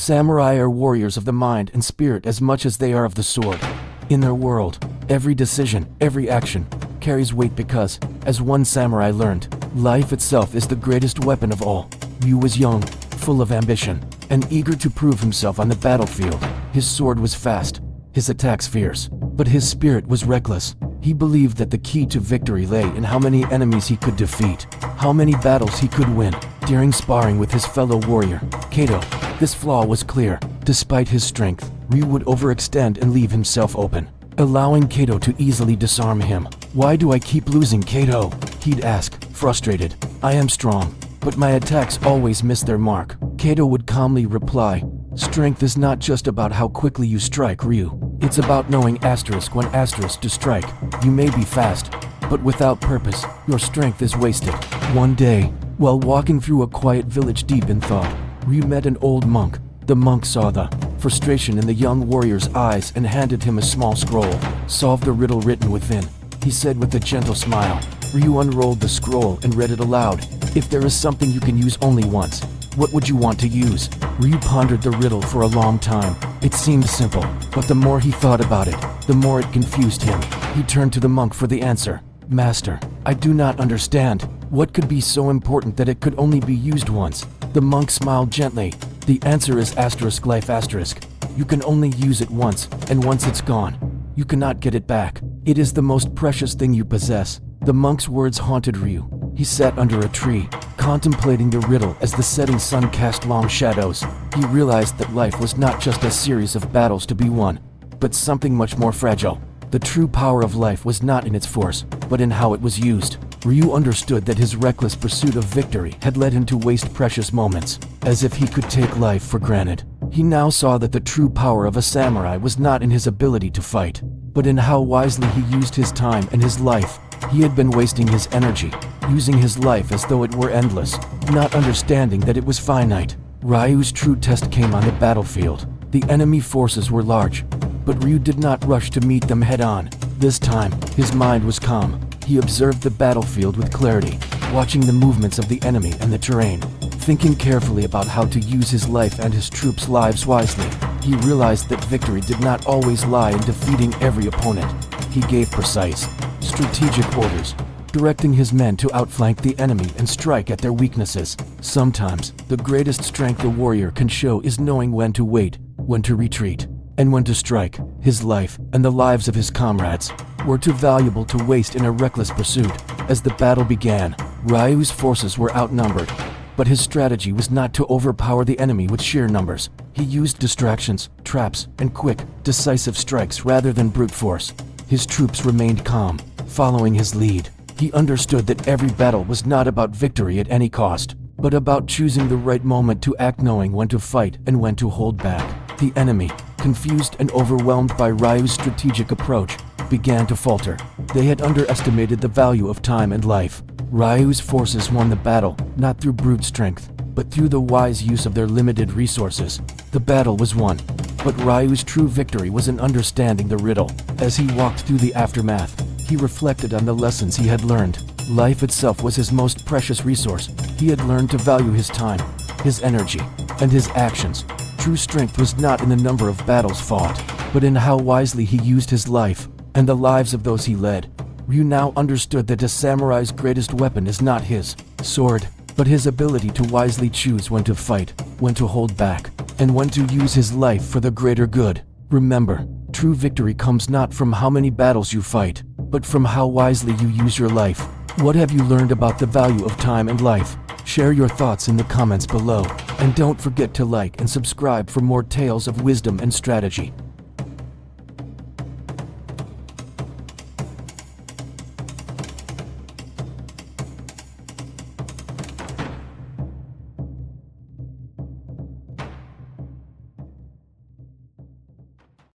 Samurai are warriors of the mind and spirit as much as they are of the sword. In their world, every decision, every action, carries weight because, as one samurai learned, life itself is the greatest weapon of all. Ryu was young, full of ambition, and eager to prove himself on the battlefield. His sword was fast, his attacks fierce, but his spirit was reckless. He believed that the key to victory lay in how many enemies he could defeat, how many battles he could win. During sparring with his fellow warrior, Kato, this flaw was clear. Despite his strength, Ryu would overextend and leave himself open, allowing Kato to easily disarm him. "Why do I keep losing, Kato?" he'd ask, frustrated. "I am strong, but my attacks always miss their mark." Kato would calmly reply, "Strength is not just about how quickly you strike, Ryu. It's about knowing when to strike. You may be fast, but without purpose, your strength is wasted." One day, while walking through a quiet village deep in thought, Ryu met an old monk. The monk saw the frustration in the young warrior's eyes and handed him a small scroll. "Solve the riddle written within," he said with a gentle smile. Ryu unrolled the scroll and read it aloud. "If there is something you can use only once, what would you want to use?" Ryu pondered the riddle for a long time. It seemed simple, but the more he thought about it, the more it confused him. He turned to the monk for the answer. "Master, I do not understand. What could be so important that it could only be used once?" The monk smiled gently. "The answer is life. You can only use it once, and once it's gone, you cannot get it back. It is the most precious thing you possess." The monk's words haunted Ryu. He sat under a tree, contemplating the riddle as the setting sun cast long shadows. He realized that life was not just a series of battles to be won, but something much more fragile. The true power of life was not in its force, but in how it was used. Ryu understood that his reckless pursuit of victory had led him to waste precious moments, as if he could take life for granted. He now saw that the true power of a samurai was not in his ability to fight, but in how wisely he used his time and his life. He had been wasting his energy, using his life as though it were endless, not understanding that it was finite. Ryu's true test came on the battlefield. The enemy forces were large, but Ryu did not rush to meet them head-on. This time, his mind was calm. He observed the battlefield with clarity, watching the movements of the enemy and the terrain. Thinking carefully about how to use his life and his troops' lives wisely, he realized that victory did not always lie in defeating every opponent. He gave precise, strategic orders, directing his men to outflank the enemy and strike at their weaknesses. Sometimes, the greatest strength a warrior can show is knowing when to wait, when to retreat, and when to strike. His life, and the lives of his comrades, were too valuable to waste in a reckless pursuit. As the battle began, Ryu's forces were outnumbered, but his strategy was not to overpower the enemy with sheer numbers. He used distractions, traps, and quick, decisive strikes rather than brute force. His troops remained calm, following his lead. He understood that every battle was not about victory at any cost, but about choosing the right moment to act, knowing when to fight and when to hold back. The enemy, confused and overwhelmed by Ryu's strategic approach, began to falter. They had underestimated the value of time and life. Ryu's forces won the battle, not through brute strength, but through the wise use of their limited resources. The battle was won, but Ryu's true victory was in understanding the riddle. As he walked through the aftermath, he reflected on the lessons he had learned. Life itself was his most precious resource. He had learned to value his time, his energy, and his actions. True strength was not in the number of battles fought, but in how wisely he used his life and the lives of those he led. Ryu now understood that a samurai's greatest weapon is not his sword, but his ability to wisely choose when to fight, when to hold back, and when to use his life for the greater good. Remember, true victory comes not from how many battles you fight, but from how wisely you use your life. What have you learned about the value of time and life? Share your thoughts in the comments below, and don't forget to like and subscribe for more tales of wisdom and strategy.